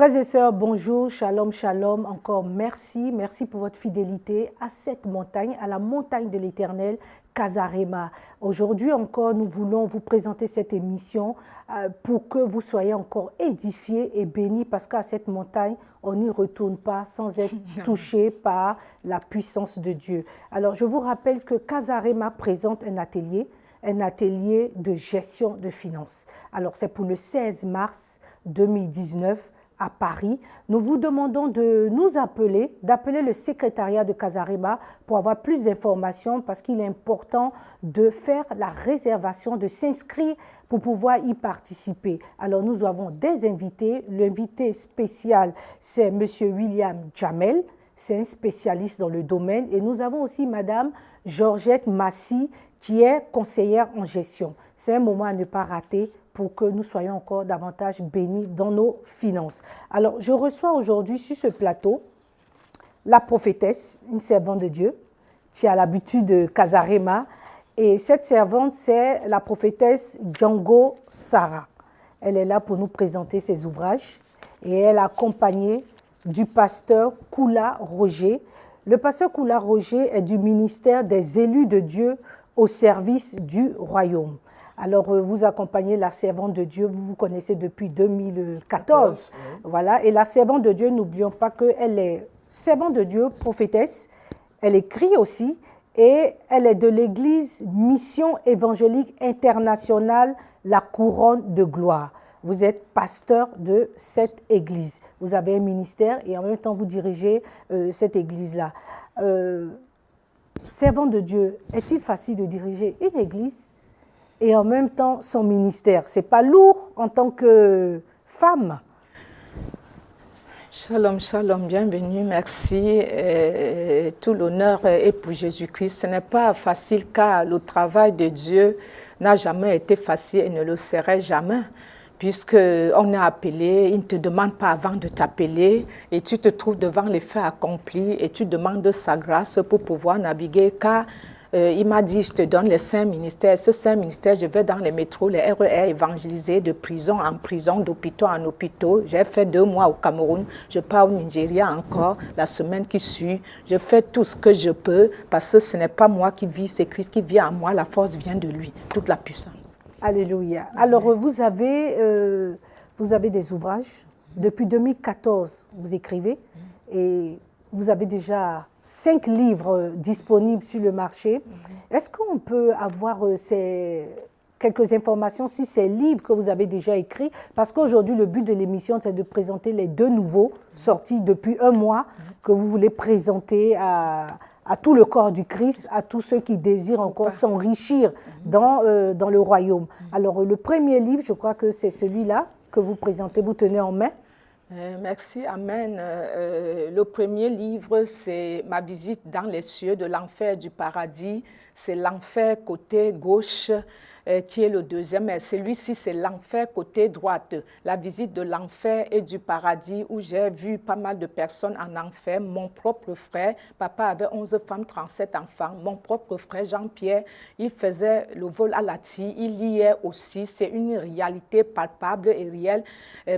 Frères et sœurs, bonjour, shalom, shalom, encore merci, merci pour votre fidélité à cette montagne, à la montagne de l'Éternel, Casarema. Aujourd'hui encore, nous voulons vous présenter cette émission pour que vous soyez encore édifiés et bénis, parce qu'à cette montagne, on n'y retourne pas sans être touché par la puissance de Dieu. Alors, je vous rappelle que Casarema présente un atelier de gestion de finances. Alors, c'est pour le 16 mars 2019 à Paris. Nous vous demandons de nous appeler, d'appeler le secrétariat de Casarema pour avoir plus d'informations, parce qu'il est important de faire la réservation, de s'inscrire pour pouvoir y participer. Alors, nous avons des invités. L'invité spécial, c'est M. William Jamel. C'est un spécialiste dans le domaine. Et nous avons aussi Mme Georgette Massy, qui est conseillère en gestion. C'est un moment à ne pas rater pour que nous soyons encore davantage bénis dans nos finances. Alors, je reçois aujourd'hui sur ce plateau la prophétesse, une servante de Dieu, qui a l'habitude de Casarema. Et cette servante, c'est la prophétesse Django Sarah. Elle est là pour nous présenter ses ouvrages et elle est accompagnée du pasteur Koula Roger. Le pasteur Koula Roger est du ministère des élus de Dieu au service du royaume. Alors, vous accompagnez la servante de Dieu, vous vous connaissez depuis 2014. Oui. Voilà. Et la servante de Dieu, n'oublions pas qu'elle est servante de Dieu, prophétesse. Elle écrit aussi et elle est de l'église Mission évangélique internationale, la couronne de gloire. Vous êtes pasteur de cette église. Vous avez un ministère et en même temps, vous dirigez cette église-là. Servant de Dieu, est-il facile de diriger une église et en même temps son ministère? Ce n'est pas lourd en tant que femme? Shalom, shalom, bienvenue, merci. Tout l'honneur est pour Jésus-Christ. Ce n'est pas facile car le travail de Dieu n'a jamais été facile et ne le serait jamais. Puisqu'on est appelé, il ne te demande pas avant de t'appeler et tu te trouves devant les faits accomplis et tu demandes sa grâce pour pouvoir naviguer, car il m'a dit, je te donne les 5 ministères. Ce 5 ministères, je vais dans les métros, les RER, évangéliser de prison en prison, d'hôpitaux en hôpitaux. J'ai fait 2 mois au Cameroun, je pars au Nigeria encore la semaine qui suit. Je fais tout ce que je peux parce que ce n'est pas moi qui vis, c'est Christ qui vit en moi, la force vient de lui, toute la puissance. Alléluia. Alors, vous avez des ouvrages. Depuis 2014, vous écrivez et vous avez déjà 5 livres disponibles sur le marché. Est-ce qu'on peut avoir quelques informations sur ces livres que vous avez déjà écrits? Parce qu'aujourd'hui, le but de l'émission, c'est de présenter les 2 nouveaux sortis depuis 1 mois que vous voulez présenter à tout le corps du Christ, à tous ceux qui désirent encore s'enrichir dans le royaume. Alors, le premier livre, je crois que c'est celui-là que vous présentez, vous tenez en main. Merci, Amen. Le premier livre, c'est ma visite dans les cieux de l'enfer et du paradis. C'est l'enfer côté gauche qui est le deuxième. Et celui-ci, c'est l'enfer côté droite. La visite de l'enfer et du paradis, où j'ai vu pas mal de personnes en enfer. Mon propre frère, papa avait 11 femmes, 37 enfants. Mon propre frère, Jean-Pierre, il faisait le vol à la tire. Il liait aussi. C'est une réalité palpable et réelle.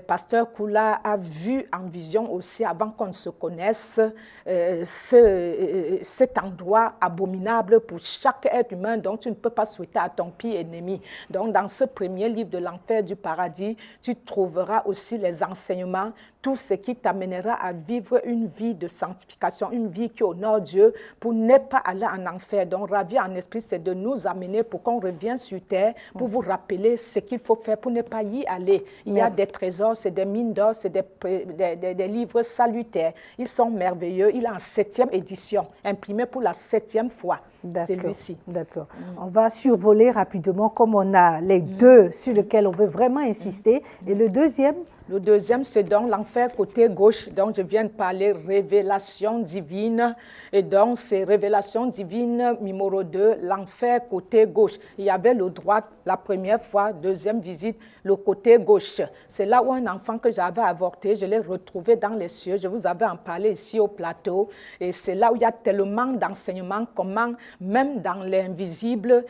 Pasteur Koula a vu en vision aussi, avant qu'on ne se connaisse, cet endroit abominable pour chaque être humain dont tu ne peux pas souhaiter à ton pire ennemi. Donc, dans ce premier livre de l'enfer du paradis, tu trouveras aussi les enseignements, tout ce qui t'amènera à vivre une vie de sanctification, une vie qui honore Dieu pour ne pas aller en enfer. Donc, Ravi en esprit, c'est de nous amener pour qu'on revienne sur terre, pour vous rappeler ce qu'il faut faire pour ne pas y aller. Il y a des trésors, c'est des mines d'or, c'est des livres salutaires. Ils sont merveilleux. Il est en 7e édition, imprimé pour la 7e fois. Celui-ci. D'accord. On va survoler rapidement, comme on a les 2 sur lesquels on veut vraiment insister. Et le deuxième? Le deuxième, c'est donc l'enfer côté gauche, dont je viens de parler, révélation divine. Et donc, c'est révélation divine numéro 2, l'enfer côté gauche. Il y avait le droit la première fois, deuxième visite, le côté gauche. C'est là où un enfant que j'avais avorté, je l'ai retrouvé dans les cieux. Je vous avais en parlé ici au plateau. Et c'est là où il y a tellement d'enseignements, comment même dans l'invisible,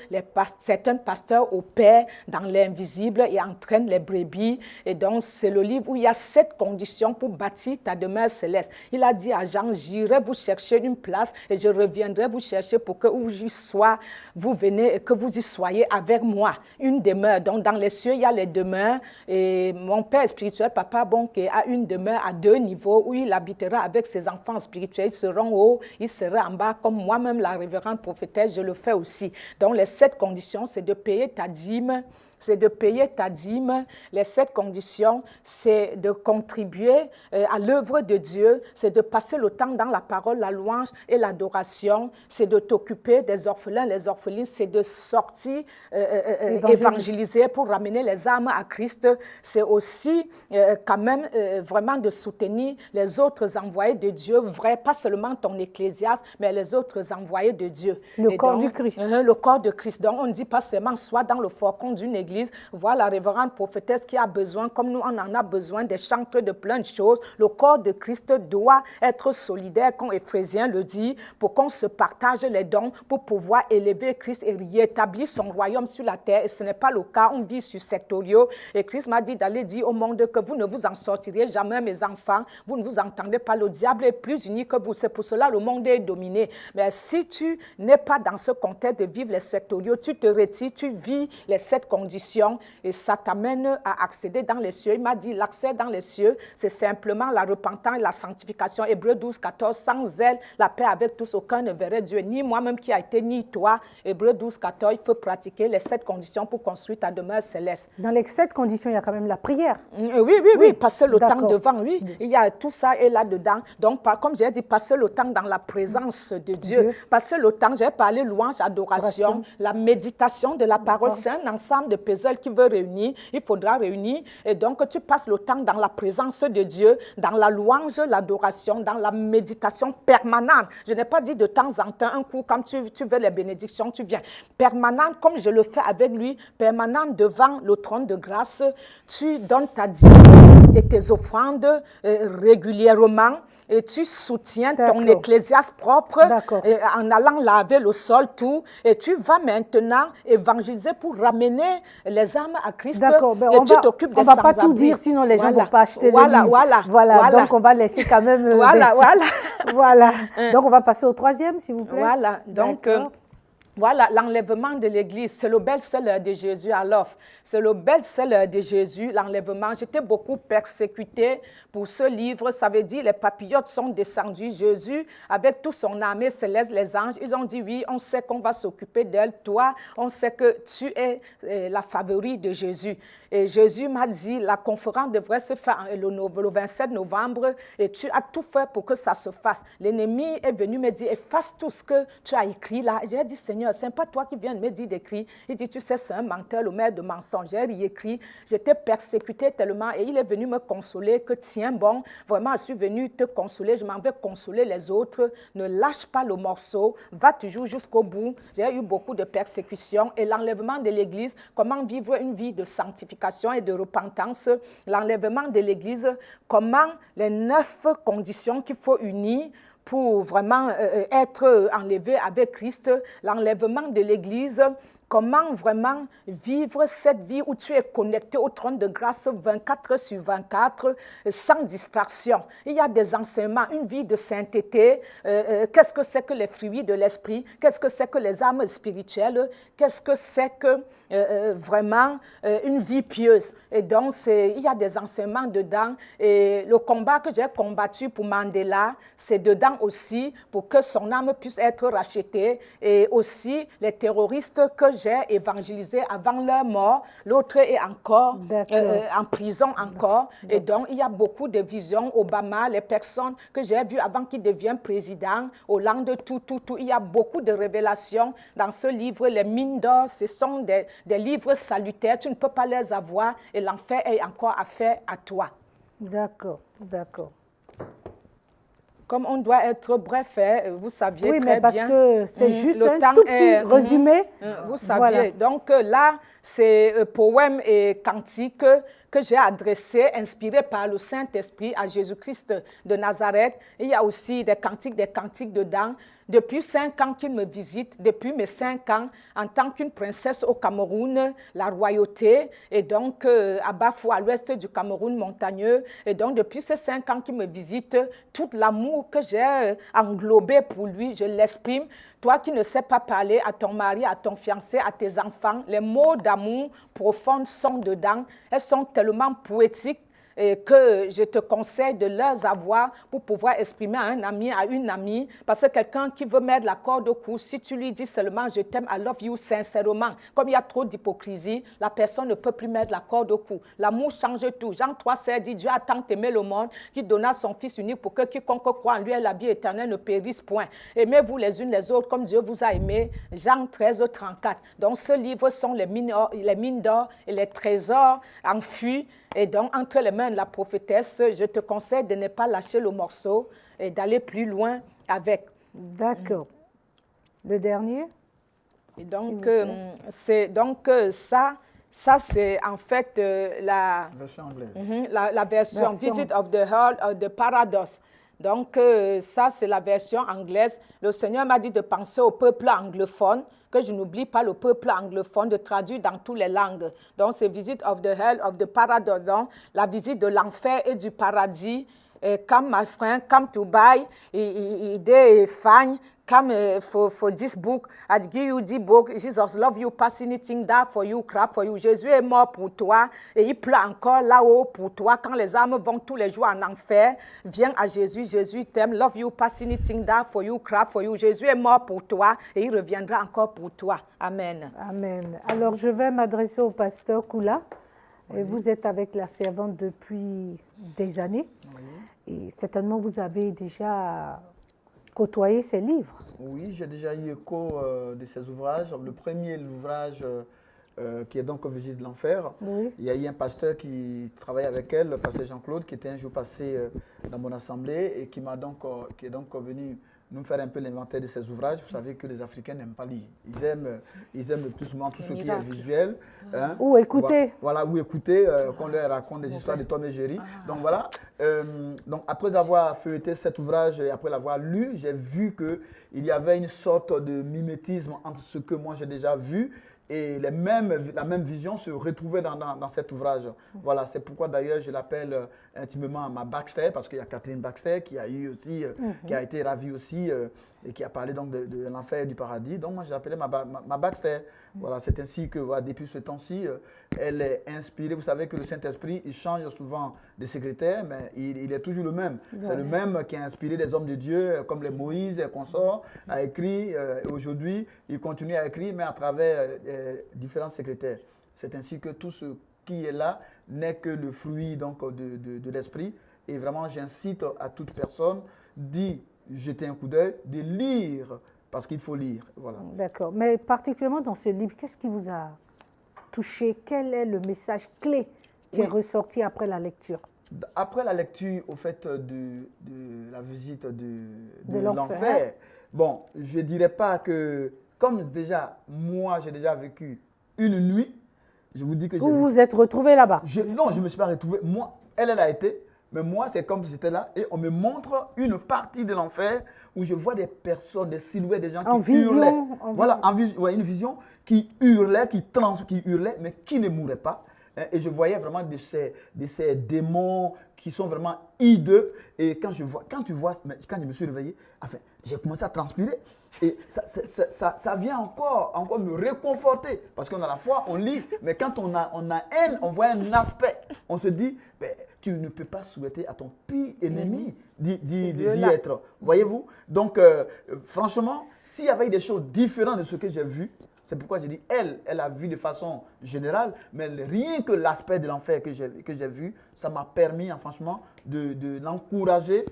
certains pasteurs opèrent dans l'invisible et entraînent les brebis. Et donc, c'est le livre où il y a 7 conditions pour bâtir ta demeure céleste. Il a dit à Jean, j'irai vous chercher une place et je reviendrai vous chercher pour que où j'y sois, vous venez et que vous y soyez avec moi. Une demeure. Donc, dans les cieux, il y a les demeures. Et mon père spirituel, Papa Bonke, a une demeure à 2 niveaux où il habitera avec ses enfants spirituels. Ils seront haut, ils seront en bas, comme moi-même, la révérende prophétesse, je le fais aussi. Donc, les 7 conditions, c'est de payer ta dîme. C'est de payer ta dîme. Les 7 conditions, c'est de contribuer à l'œuvre de Dieu, c'est de passer le temps dans la parole, la louange et l'adoration, c'est de t'occuper des orphelins, les orphelines, c'est de sortir évangéliser pour ramener les âmes à Christ. C'est aussi quand même vraiment de soutenir les autres envoyés de Dieu, vrai, pas seulement ton ecclésiaste, mais les autres envoyés de Dieu. Le corps du Christ. Le corps de Christ. Donc on ne dit pas seulement soit dans le faucon d'une église, voilà la révérende prophétesse qui a besoin, comme nous on en a besoin, des chantres de plein de choses. Le corps de Christ doit être solidaire, comme Éphésiens le dit, pour qu'on se partage les dons, pour pouvoir élever Christ et rétablir son royaume sur la terre. Et ce n'est pas le cas, on vit sur sectoriaux. Et Christ m'a dit d'aller dire au monde que vous ne vous en sortirez jamais, mes enfants. Vous ne vous entendez pas, le diable est plus uni que vous. C'est pour cela que le monde est dominé. Mais si tu n'es pas dans ce contexte de vivre les sectoriaux, tu te retires, tu vis les 7 conditions et ça t'amène à accéder dans les cieux. Il m'a dit l'accès dans les cieux, c'est simplement la repentance et la sanctification. Hébreux 12, 14, sans elle, la paix avec tous, aucun ne verrait Dieu, ni moi-même qui a été, ni toi. Hébreux 12, 14, il faut pratiquer les 7 conditions pour construire ta demeure céleste. Dans les 7 conditions, il y a quand même la prière. Oui, passer le temps devant, oui. Il y a tout ça est là-dedans. Donc, comme j'ai dit, passer le temps dans la présence de Dieu. Passer le temps, j'ai parlé louange, adoration, la méditation de la parole. C'est un ensemble de puzzles qui veut réunir. Il faudra réunir. Et donc, tu passes le temps dans la présence de Dieu, dans la louange, l'adoration, dans la méditation permanente. Je n'ai pas dit de temps en temps, un coup, quand tu veux les bénédictions, tu viens. Permanente, comme je le fais avec lui, permanente devant le trône de grâce. Tu donnes ta dîme et tes offrandes régulièrement. Et tu soutiens ton ecclésiaste propre en allant laver le sol, tout. Et tu vas maintenant évangéliser pour ramener les âmes à Christ. D'accord, et tu t'occupes des sans-abri. On ne va pas tout dire, sinon les gens ne vont pas acheter le livre. Voilà, donc on va laisser quand même... Voilà. Donc on va passer au 3e, s'il vous plaît. Voilà, donc... Voilà, l'enlèvement de l'Église, c'est le best-seller de Jésus à l'offre. C'est le best-seller de Jésus, l'enlèvement. J'étais beaucoup persécutée pour ce livre. Ça veut dire les papillotes sont descendus. Jésus, avec toute son armée céleste, les anges, ils ont dit oui, on sait qu'on va s'occuper d'elle. Toi, on sait que tu es la favorite de Jésus. Et Jésus m'a dit, la conférence devrait se faire le 27 novembre et tu as tout fait pour que ça se fasse. L'ennemi est venu me dire, efface tout ce que tu as écrit là. J'ai dit, Seigneur, ce n'est pas toi qui viens de me dire d'écrire. Il dit, tu sais, c'est un menteur, le maire de mensonges. J'ai écrit, j'étais persécutée tellement et il est venu me consoler que tiens bon, vraiment, je suis venue te consoler, je m'en vais consoler les autres. Ne lâche pas le morceau, va toujours jusqu'au bout. J'ai eu beaucoup de persécutions et l'enlèvement de l'Église, comment vivre une vie de sanctification et de repentance. L'enlèvement de l'Église, comment les 9 conditions qu'il faut unir pour vraiment être enlevé avec Christ, l'enlèvement de l'Église, comment vraiment vivre cette vie où tu es connecté au trône de grâce 24 sur 24 sans distraction. Il y a des enseignements, une vie de sainteté. Qu'est-ce que c'est que les fruits de l'esprit? Qu'est-ce que c'est que les âmes spirituelles? Qu'est-ce que c'est que vraiment une vie pieuse? Et donc, il y a des enseignements dedans. Et le combat que j'ai combattu pour Mandela, c'est dedans aussi pour que son âme puisse être rachetée. Et aussi les terroristes que j'ai évangélisés avant leur mort, l'autre est encore en prison encore. Et donc, il y a beaucoup de visions. Obama, les personnes que j'ai vues avant qu'il devienne président, Hollande, tout. Il y a beaucoup de révélations dans ce livre. Les mines d'or, ce sont des livres salutaires. Tu ne peux pas les avoir et l'enfer est encore affaire à toi. D'accord. Comme on doit être bref, vous saviez très bien. Oui, mais parce que c'est juste un tout petit résumé. Vous saviez. Donc là, c'est poème et cantique que j'ai adressé, inspiré par le Saint-Esprit à Jésus-Christ de Nazareth. Il y a aussi des cantiques dedans. Depuis 5 ans qu'il me visite, depuis mes 5 ans, en tant qu'une princesse au Cameroun, la royauté, et donc à Bafou, à l'ouest du Cameroun montagneux. Et donc, depuis ces 5 ans qu'il me visite, tout l'amour que j'ai englobé pour lui, je l'exprime. Toi qui ne sais pas parler à ton mari, à ton fiancé, à tes enfants, les mots d'amour profonds sont dedans. Elles sont tellement poétiques et que je te conseille de les avoir pour pouvoir exprimer à un ami, à une amie, parce que quelqu'un qui veut mettre la corde au cou, si tu lui dis seulement « je t'aime, I love you » sincèrement, comme il y a trop d'hypocrisie, la personne ne peut plus mettre la corde au cou. L'amour change tout. Jean 3,16 dit « Dieu a tant aimé le monde qu'il donna son Fils unique pour que quiconque croit en lui ait la vie éternelle ne périsse point. Aimez-vous les unes les autres comme Dieu vous a aimé. » Jean 13,34. Donc ce livre sont les mines d'or et les trésors enfuis. Et donc, entre les mains de la prophétesse, je te conseille de ne pas lâcher le morceau et d'aller plus loin avec. D'accord. Le dernier? Et donc, ça c'est en fait la version anglaise. La version Visit of the Hall of the Paradox. Donc, ça, c'est la version anglaise. Le Seigneur m'a dit de penser au peuple anglophone, que je n'oublie pas le peuple anglophone, de traduire dans toutes les langues. Donc, c'est Visit of the Hell of the Paradox, donc, la visite de l'enfer et du paradis. Come, my friend, come to buy, they find, come for this book, I'd give you the book, Jesus love you, fascinating that for you, crap for you. Jésus est mort pour toi et il pleut encore là-haut pour toi. Quand les âmes vont tous les jours en enfer, viens à Jésus, Jésus t'aime, love you, fascinating that for you, crap for you. Jésus est mort pour toi et il reviendra encore pour toi. Amen. Amen. Alors, je vais m'adresser au pasteur Koula. Et vous êtes avec la servante depuis des années. Oui. Et certainement, vous avez déjà côtoyé ses livres. Oui, j'ai déjà eu écho de ses ouvrages. Le premier ouvrage qui est donc Visite de l'enfer. Oui. Il y a eu un pasteur qui travaille avec elle, le pasteur Jean-Claude, qui était un jour passé dans mon assemblée et qui est donc venu nous faire un peu l'inventaire de ses ouvrages. Vous savez que les Africains n'aiment pas lire. Ils aiment plus souvent tout ce qui est visuel. Hein. Ou écouter. Voilà, ou écouter, qu'on leur raconte des histoires de Tom et Jerry. Donc voilà, donc après avoir feuilleté cet ouvrage et après l'avoir lu, j'ai vu qu'il y avait une sorte de mimétisme entre ce que moi j'ai déjà vu et la même vision se retrouvait dans cet ouvrage. Voilà, c'est pourquoi d'ailleurs je l'appelle intimement ma Baxter, parce qu'il y a Catherine Baxter qui a eu aussi, qui a été ravie aussi et qui a parlé donc de l'enfer et du paradis. Donc moi je l'appelais ma Baxter. Voilà, c'est ainsi que voilà, depuis ce temps-ci, elle est inspirée. Vous savez que le Saint-Esprit, il change souvent de secrétaire, mais il est toujours le même. C'est le même qui a inspiré des hommes de Dieu, comme les Moïse et consorts, a écrit. Aujourd'hui, il continue à écrire, mais à travers différents secrétaires. C'est ainsi que tout ce qui est là n'est que le fruit donc, de l'Esprit. Et vraiment, j'incite à toute personne d'y jeter un coup d'œil, de lire, parce qu'il faut lire. Voilà. D'accord. Mais particulièrement dans ce livre, qu'est-ce qui vous a touché? Quel est le message clé qui est ressorti après la lecture? Après la lecture, au fait, de la visite de l'enfer, bon, je ne dirais pas que, comme déjà, moi, j'ai déjà vécu une nuit, je vous dis que... Vous vous êtes retrouvé là-bas? Non, je ne me suis pas retrouvé. Moi, elle a été... Mais moi, c'est comme si j'étais là et on me montre une partie de l'enfer où je vois des personnes, des silhouettes, des gens qui hurlaient. Voilà, une vision qui hurlait, qui hurlait, mais qui ne mourait pas. Et je voyais vraiment de ces démons qui sont vraiment hideux. Et quand je me suis réveillé, enfin, j'ai commencé à transpirer. Et ça vient encore me réconforter. Parce qu'on a la foi, on lit, mais quand on a haine, on voit un aspect. On se dit, ben, tu ne peux pas souhaiter à ton pire ennemi d'y être. Voyez-vous? Donc, franchement, s'il y avait des choses différentes de ce que j'ai vu, c'est pourquoi j'ai dit, elle a vu de façon générale, mais rien que l'aspect de l'enfer que j'ai vu, ça m'a permis, franchement, de l'encourager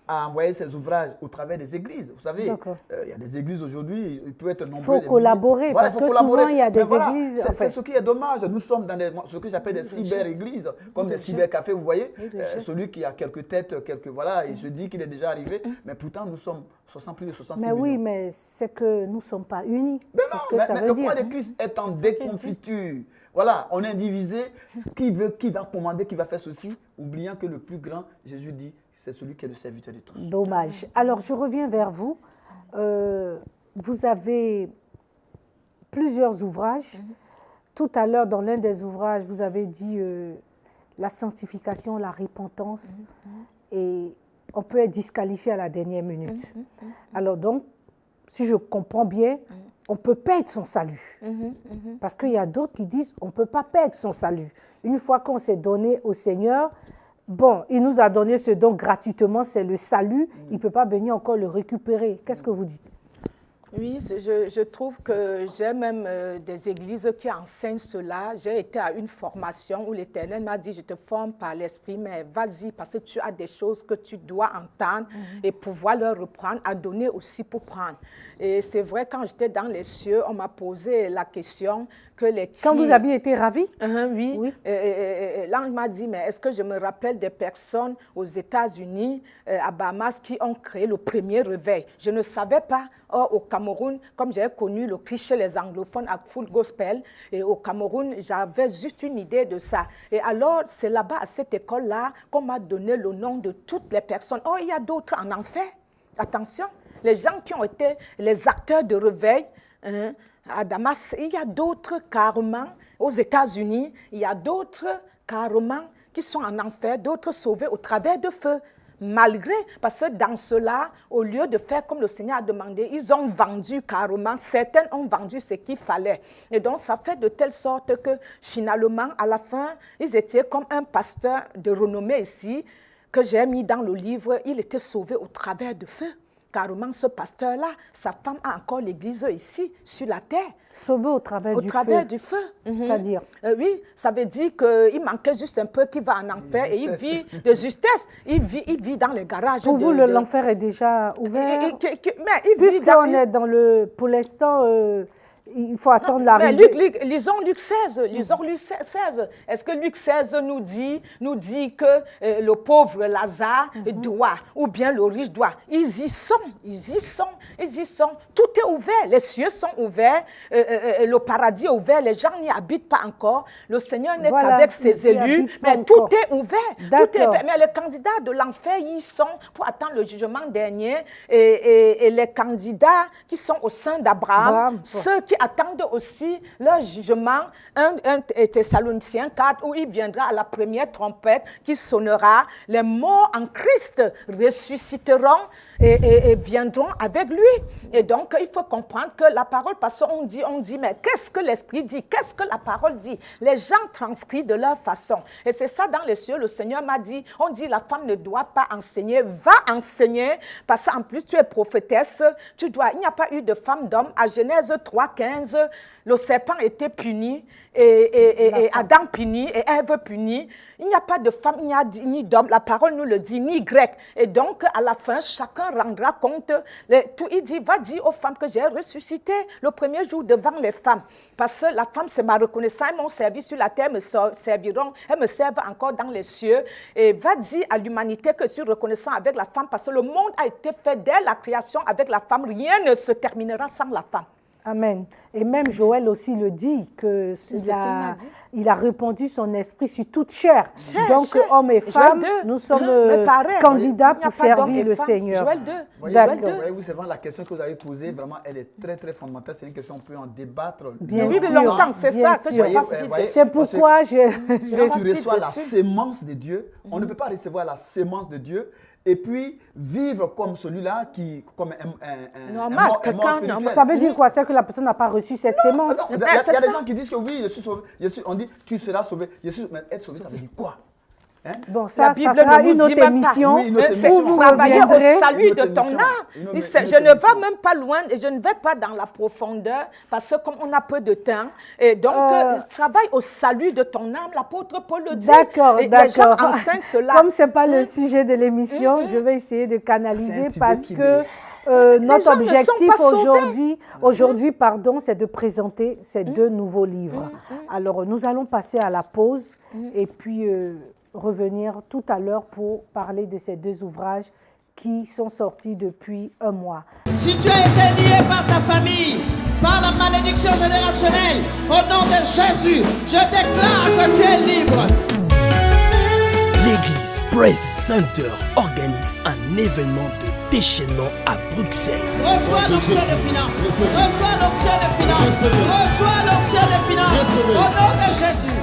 à envoyer ses ouvrages au travers des églises. Vous savez, il y a des églises aujourd'hui, il peut être nombreux. Il faut collaborer, voilà, parce que souvent, il y a des églises... C'est ce qui est dommage. Nous sommes dans ce que j'appelle des cyber-églises, comme des cyber-cafés, vous voyez. Celui qui a quelques têtes, il se dit qu'il est déjà arrivé, mais pourtant, nous sommes plus de 66 millions. Mais oui, mais c'est que nous ne sommes pas unis. C'est ce que ça veut dire. Le corps de Christ est en déconfiture. Voilà, on est divisé. Qui va commander, qui va faire ceci, oubliant que le plus grand, Jésus dit, c'est celui qui est le serviteur de tous. Dommage. Alors, je reviens vers vous. Vous avez plusieurs ouvrages. Tout à l'heure, dans l'un des ouvrages, vous avez dit la sanctification, la repentance. Et on peut être disqualifié à la dernière minute. Alors donc, si je comprends bien, on peut perdre son salut. Parce qu'il y a d'autres qui disent on ne peut pas perdre son salut. Une fois qu'on s'est donné au Seigneur, bon, il nous a donné ce don gratuitement, c'est le salut. Il ne peut pas venir encore le récupérer. Qu'est-ce que vous dites? Oui, je trouve que j'ai même des églises qui enseignent cela. J'ai été à une formation où l'Éternel m'a dit, je te forme par l'Esprit, mais vas-y, parce que tu as des choses que tu dois entendre et pouvoir leur reprendre, à donner aussi pour prendre. Et c'est vrai, quand j'étais dans les cieux, on m'a posé la question que les... Quand vous aviez été ravi? Oui. L'ange m'a dit, mais est-ce que je me rappelle des personnes aux États-Unis, à Bahamas, qui ont créé le premier réveil? Je ne savais pas. Or, au Cameroun, comme j'ai connu le Christ chez les anglophones à Full Gospel, et au Cameroun, j'avais juste une idée de ça. Et alors, c'est là-bas, à cette école-là, qu'on m'a donné le nom de toutes les personnes. Oh, il y a d'autres en enfer. Attention, les gens qui ont été les acteurs de réveil, à Damas, il y a d'autres carrément, aux États-Unis, il y a d'autres carrément qui sont en enfer, d'autres sauvés au travers de feu. Malgré, parce que dans cela, au lieu de faire comme le Seigneur a demandé, ils ont vendu carrément, certains ont vendu ce qu'il fallait. Et donc, ça fait de telle sorte que finalement, à la fin, ils étaient comme un pasteur de renommée ici, que j'ai mis dans le livre, il était sauvé au travers de feu. Carrément, ce pasteur-là, sa femme a encore l'église ici, sur la terre. Sauvé au travers du feu. Au travers du feu. C'est-à-dire? Oui, ça veut dire qu'il manquait juste un peu, qu'il va en enfer et il vit de justesse. Il vit dans les garages. Pour vous, l'enfer est déjà ouvert? Mais puisqu'on est dans le... Pour l'instant, il faut attendre l'arrivée. Mais lisons Luc 16. Est-ce que Luc 16 nous dit que le pauvre Lazare doit, ou bien le riche doit? Ils y sont. Tout est ouvert. Les cieux sont ouverts. Le paradis est ouvert. Les gens n'y habitent pas encore. Le Seigneur n'est qu'avec ses élus. Mais tout est ouvert. Mais les candidats de l'enfer y sont pour attendre le jugement dernier. Et les candidats qui sont au sein d'Abraham, ceux qui attendent aussi leur jugement, 1 Thessaloniciens 4, où il viendra à la première trompette qui sonnera, les morts en Christ ressusciteront et viendront avec lui. Et donc, il faut comprendre que la parole, parce qu'on dit, mais qu'est-ce que l'Esprit dit? Qu'est-ce que la parole dit? Les gens transcrivent de leur façon. Et c'est ça dans les cieux, le Seigneur m'a dit, on dit la femme ne doit pas enseigner, va enseigner, parce qu'en plus tu es prophétesse, il n'y a pas eu de femme d'homme. À Genèse 3:15, le serpent était puni, et Adam puni, et Ève puni. Il n'y a pas de femme, il n'y a ni d'homme, la parole nous le dit, ni grec. Et donc, à la fin, chacun rendra compte. Il dit, va dire aux femmes que j'ai ressuscité le premier jour devant les femmes. Parce que la femme, c'est ma reconnaissance, elles m'ont servi sur la terre, elles me serviront, elles me servent encore dans les cieux. Et va dire à l'humanité que je suis reconnaissant avec la femme, parce que le monde a été fait dès la création avec la femme. Rien ne se terminera sans la femme. Amen. Et même Joël aussi le dit, il a répandu son esprit sur toute chair. Donc, hommes et femmes, nous sommes candidats pour servir le Seigneur. Joël 2. D'accord. C'est vraiment la question que vous avez posée, vraiment, elle est très, très fondamentale. C'est une question, on peut en débattre. Bien sûr. Longtemps, c'est ça que je pense. C'est pourquoi tu reçois la sémence de Dieu. On ne peut pas recevoir la sémence de Dieu et puis vivre comme celui-là qui, comme un mort spirituel. Ça veut dire quoi? C'est que la personne n'a pas reçu cette sémence? Il y a des gens qui disent que oui, je suis sauvé. On dit, tu seras sauvé. Mais être sauvé, ça veut dire quoi? Bon, ça sera une autre émission. C'est travailler au salut de ton âme. Je ne vais même pas loin et je ne vais pas dans la profondeur parce que comme on a peu de temps, et donc travaille au salut de ton âme. L'apôtre Paul le dit. D'accord. Les gens enseignent cela. Comme ce n'est pas le sujet de l'émission, je vais essayer de canaliser parce que notre objectif aujourd'hui, c'est de présenter ces deux nouveaux livres. Alors, nous allons passer à la pause et puis revenir tout à l'heure pour parler de ces deux ouvrages qui sont sortis depuis un mois. Si tu as été lié par ta famille, par la malédiction générationnelle, au nom de Jésus, je déclare que tu es libre. L'église Praise Center organise un événement de déchaînement à Bruxelles. Reçois l'onction de finance. Reçois l'onction de finance. Reçois l'onction de finance. Au nom de Jésus.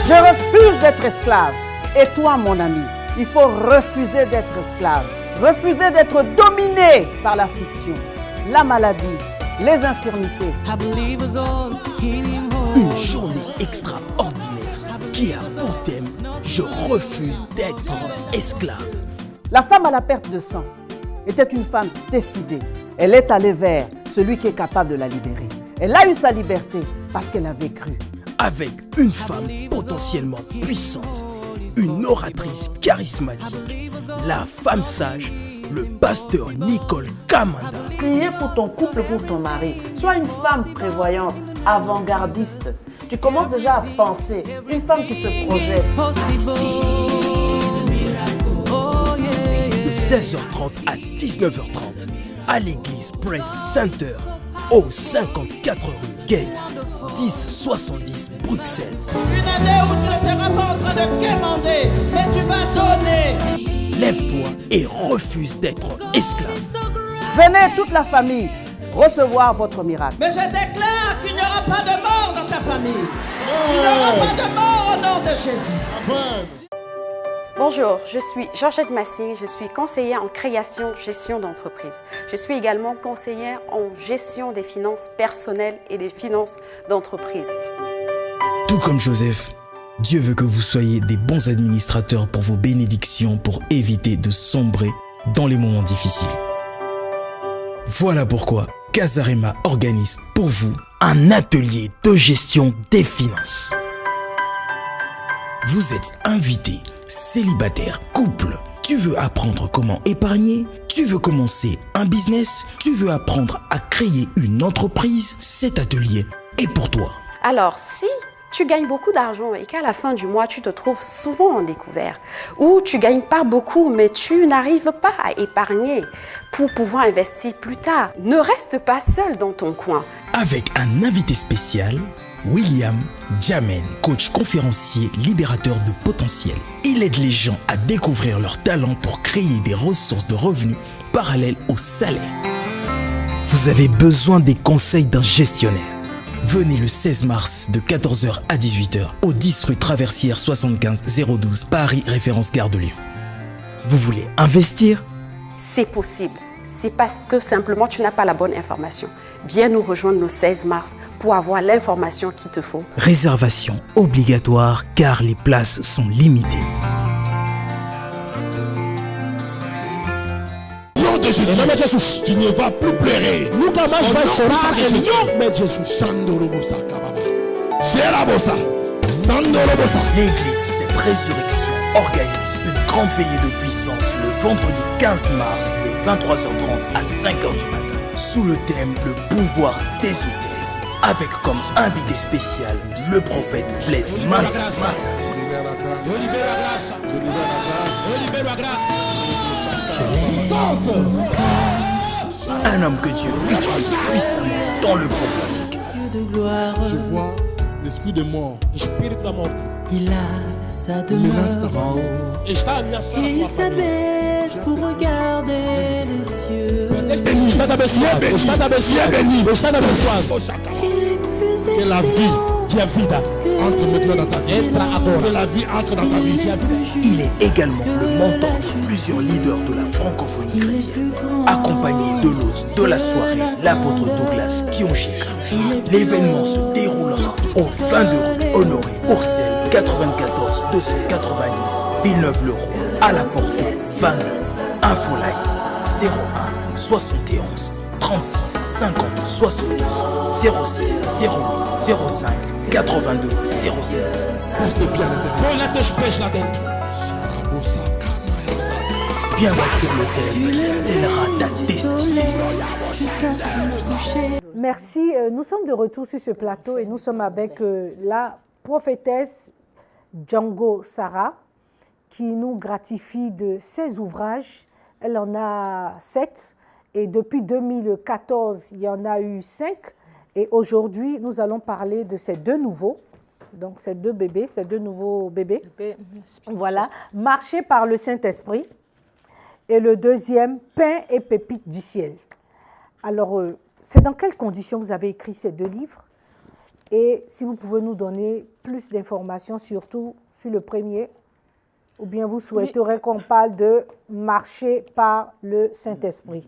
Je refuse d'être esclave. Et toi, mon ami, il faut refuser d'être esclave. Refuser d'être dominé par l'affliction, la maladie, les infirmités. Une journée extraordinaire qui a pour thème « Je refuse d'être esclave ». La femme à la perte de sang était une femme décidée. Elle est allée vers celui qui est capable de la libérer. Elle a eu sa liberté parce qu'elle avait cru. Avec une femme potentiellement puissante, une oratrice charismatique, la femme sage, le pasteur Nicole Kamanda. Priez pour ton couple, pour ton mari. Sois une femme prévoyante, avant-gardiste. Tu commences déjà à penser, une femme qui se projette. De 16h30 à 19h30 à l'église Praise Center au 54 rue Gate, 1070 Bruxelles. Une année où tu ne seras pas en train de quémander, mais tu vas donner. Lève-toi et refuse d'être esclave. Venez toute la famille recevoir votre miracle. Mais je déclare qu'il n'y aura pas de mort dans ta famille. Il n'y aura pas de mort au nom de Jésus. Bonjour, je suis Georgette Massing, je suis conseillère en création, gestion d'entreprise. Je suis également conseillère en gestion des finances personnelles et des finances d'entreprise. Tout comme Joseph, Dieu veut que vous soyez des bons administrateurs pour vos bénédictions pour éviter de sombrer dans les moments difficiles. Voilà pourquoi Casarema organise pour vous un atelier de gestion des finances. Vous êtes invité, célibataire, couple. Tu veux apprendre comment épargner? Tu veux commencer un business? Tu veux apprendre à créer une entreprise? Cet atelier est pour toi. Alors, si tu gagnes beaucoup d'argent et qu'à la fin du mois, tu te trouves souvent en découvert, ou tu gagnes pas beaucoup, mais tu n'arrives pas à épargner pour pouvoir investir plus tard, ne reste pas seul dans ton coin. Avec un invité spécial, William Jamen, coach conférencier libérateur de potentiel. Il aide les gens à découvrir leurs talents pour créer des ressources de revenus parallèles au salaire. Vous avez besoin des conseils d'un gestionnaire. Venez le 16 mars de 14h à 18h au 10 rue Traversière 75 012 Paris, référence Gare de Lyon. Vous voulez investir? C'est possible. C'est parce que simplement tu n'as pas la bonne information. Viens nous rejoindre le 16 mars pour avoir l'information qu'il te faut. Réservation obligatoire car les places sont limitées. De Jésus, tu ne vas plus pleurer. L'église C'est Résurrection organise une grande veillée de puissance le vendredi 15 mars de 23h30 à 5h du matin sous le thème Le pouvoir des hôtesses avec comme invité spécial le prophète Blaise Manza. Un homme que Dieu utilise puissamment dans le prophétique. Je vois l'esprit de mort. Il a sa Menace ta demeure famille. et il s'abaisse pour regarder les cieux. Que la vie entre maintenant dans ta vie. Que la vie entre dans ta vie. Il est également le mentor de plusieurs leaders de la francophonie chrétienne. Accompagné de l'hôte de la soirée, l'apôtre Douglas Kionjika. L'événement se déroulera au 22 rue Honoré Ourcel 94 290 Villeneuve-le-Roi à la porte 29. Infoline 01 71 36 50 72 06 08 05 82 07. Pousse tes pieds à l'intérieur. Viens bâtir l'hôtel qui scellera ta destinée. Merci. Nous sommes de retour sur ce plateau et nous sommes avec la prophétesse Django Sarah qui nous gratifie de 16 ouvrages. Elle en a 7 et depuis 2014, il y en a eu 5. Et aujourd'hui, nous allons parler de ces deux nouveaux. Donc, ces deux bébés, ces deux nouveaux bébés. Voilà, marchés par le Saint-Esprit. Et le deuxième, pain et pépites du ciel. Alors, c'est dans quelles conditions vous avez écrit ces 2 livres? Et si vous pouvez nous donner plus d'informations, surtout sur le premier, ou bien vous souhaiteriez qu'on parle de marcher par le Saint-Esprit.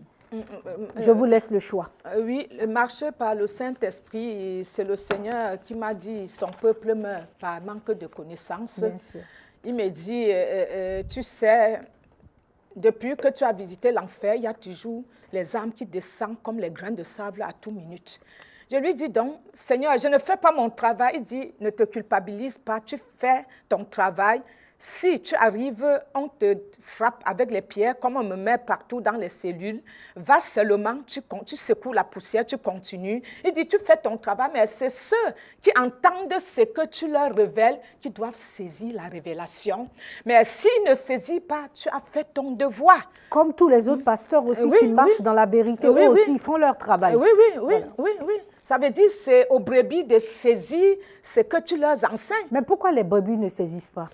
Je vous laisse le choix. Oui, marcher par le Saint-Esprit, c'est le Seigneur qui m'a dit, son peuple meurt par manque de connaissances. Bien sûr. Il me dit, tu sais, depuis que tu as visité l'enfer, il y a toujours les âmes qui descendent comme les grains de sable à toute minute. Je lui dis donc, Seigneur, je ne fais pas mon travail. Il dit, ne te culpabilise pas, tu fais ton travail. Si tu arrives, on te frappe avec les pierres, comme on me met partout dans les cellules, va seulement, tu secoues la poussière, tu continues. Il dit, tu fais ton travail, mais c'est ceux qui entendent ce que tu leur révèles qui doivent saisir la révélation. Mais s'ils ne saisissent pas, tu as fait ton devoir. Comme tous les autres pasteurs aussi qui marchent dans la vérité, eux aussi, ils font leur travail. Oui. Ça veut dire c'est aux brebis de saisir ce que tu leur enseignes. Mais pourquoi les brebis ne saisissent pas?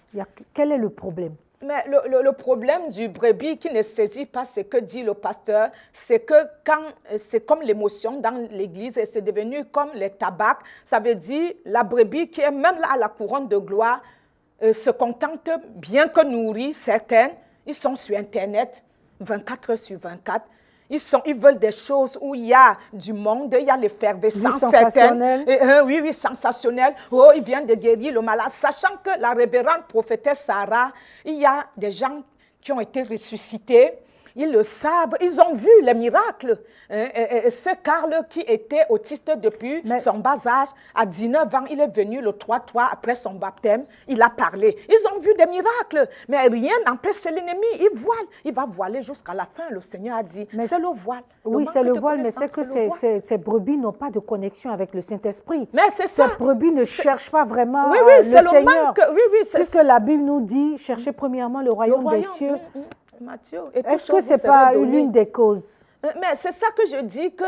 Quel est le problème? Mais le problème du brebis qui ne saisit pas ce que dit le pasteur, c'est que quand c'est comme l'émotion dans l'église et c'est devenu comme les tabacs, ça veut dire la brebis qui est même là à la couronne de gloire se contente bien que nourrie, certaines, ils sont sur Internet 24 heures sur 24. Ils veulent des choses où il y a du monde, il y a l'effervescence certaine. Oui, sensationnel. Oh, il vient de guérir le malade. Sachant que la révérende prophétesse Sarah, il y a des gens qui ont été ressuscités. Ils le savent, ils ont vu les miracles. Ce Karl qui était autiste depuis son bas âge, à 19 ans, il est venu le 3-3 après son baptême, il a parlé. Ils ont vu des miracles, mais rien n'empêche, c'est l'ennemi, il va voiler jusqu'à la fin. Le Seigneur a dit, c'est le voile. Oui, c'est le voile, mais c'est que ces brebis n'ont pas de connexion avec le Saint-Esprit. Mais c'est ça. Ces brebis ne cherchent pas vraiment le Seigneur. Puisque la Bible nous dit, cherchez premièrement le royaume des cieux. Est-ce que ce n'est pas l'une des causes? Mais c'est ça que je dis que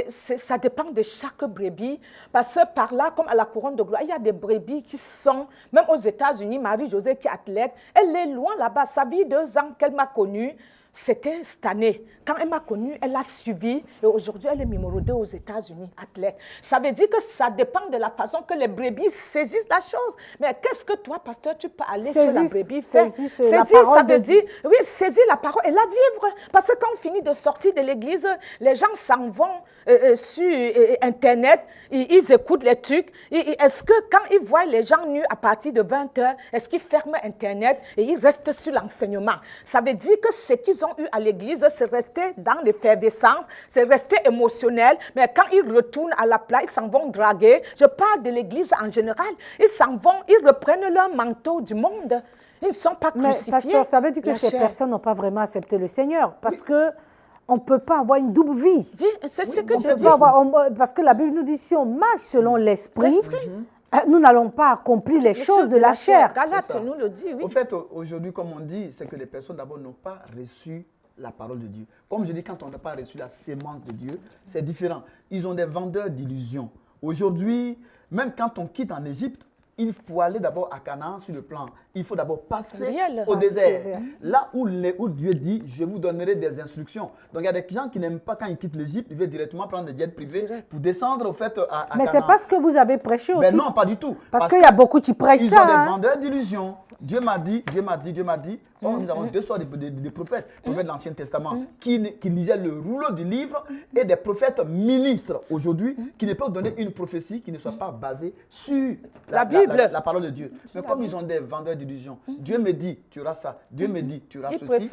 ça dépend de chaque brebis. Parce que par là, comme à la couronne de gloire, il y a des brebis qui sont, même aux États-Unis, Marie-Josée qui est athlète, elle est loin là-bas. Ça fait 2 ans qu'elle m'a connue. C'était cette année. Quand elle m'a connue, elle a suivi et aujourd'hui, elle est numéro 2 aux États-Unis, athlète. Ça veut dire que ça dépend de la façon que les brebis saisissent la chose. Mais qu'est-ce que toi, pasteur, tu peux aller chez la brebis faire? Saisir, ça veut dire, oui, saisir la parole et la vivre. Parce que quand on finit de sortir de l'église, les gens s'en vont sur Internet, ils écoutent les trucs. Est-ce que quand ils voient les gens nus à partir de 20h, est-ce qu'ils ferment Internet et ils restent sur l'enseignement? Ça veut dire que ce qu'ils ont eu à l'église, c'est resté dans l'effervescence, c'est resté émotionnel, mais quand ils retournent à la place, ils s'en vont draguer. Je parle de l'église en général. Ils s'en vont, ils reprennent leur manteau du monde. Ils ne sont pas crucifiés. Mais pasteur, ça veut dire que ces personnes n'ont pas vraiment accepté le Seigneur, parce que on ne peut pas avoir une double vie. C'est ce que je dis. Parce que la Bible nous dit, si on marche selon l'esprit, nous n'allons pas accomplir les choses de la chair. Galate nous le dit, oui. Au fait, aujourd'hui, comme on dit, c'est que les personnes d'abord n'ont pas reçu la parole de Dieu. Comme je dis, quand on n'a pas reçu la sémence de Dieu, c'est différent. Ils ont des vendeurs d'illusions. Aujourd'hui, même quand on quitte en Égypte, il faut aller d'abord à Canaan sur le plan. Il faut d'abord passer au désert. Là où Dieu dit, je vous donnerai des instructions. Donc il y a des gens qui n'aiment pas quand ils quittent l'Égypte, ils veulent directement prendre des jets privés pour descendre au fait à Canaan. Mais c'est pas ce que vous avez prêché aussi. Mais non, pas du tout. Parce qu'il y a beaucoup qui prêchent ça. Ils ont des vendeurs d'illusions. Dieu m'a dit. Bon, nous avons 2 sortes de prophètes. Prophètes de l'Ancien Testament qui lisaient le rouleau du livre et des prophètes ministres aujourd'hui qui ne peuvent donner une prophétie qui ne soit pas basée sur la Bible, la parole de Dieu. Mais comme ils ont des vendeurs d'illusions, Dieu me dit, tu auras ça. Dieu me dit, tu auras ceci.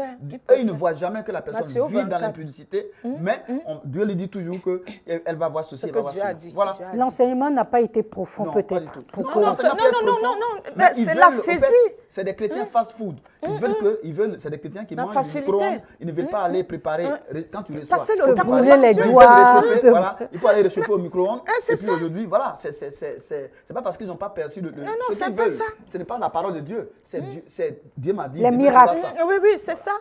Eux, ils ne voient jamais que la personne vit dans l'impudicité, mais Dieu lui dit toujours qu'elle va voir ceci, elle va voir ceci. Voilà. L'enseignement n'a pas été profond peut-être. Non, mais c'est la saisie. C'est des chrétiens fast-food. C'est des chrétiens qui mangent du micro-ondes. Ils ne veulent pas aller préparer quand tu reçois. Passer le temps brûler les doigts. Voilà, il faut aller réchauffer au micro-ondes. Et puis aujourd'hui, voilà, c'est pas parce qu'ils n'ont pas perçu le. Non, c'est pas ça. Ce n'est pas la parole de Dieu. Dieu m'a dit. Les miracles. Oui, c'est ça.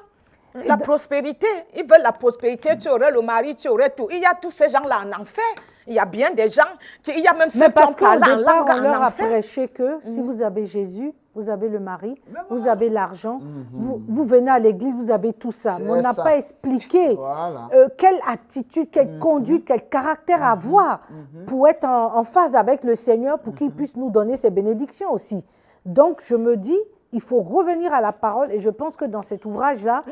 La prospérité. Ils veulent la prospérité. Tu aurais le mari, tu aurais tout. Il y a tous ces gens-là en enfer. Il y a bien des gens, il y a même ceux qui ont parlé en langue en enfer. On leur a prêché que si vous avez Jésus, vous avez le mari, vous avez l'argent, vous venez à l'église, vous avez tout ça. Mais on n'a pas expliqué quelle attitude, quelle conduite, quel caractère avoir pour être en phase avec le Seigneur, pour qu'il puisse nous donner ses bénédictions aussi. Donc, je me dis, il faut revenir à la parole et je pense que dans cet ouvrage-là,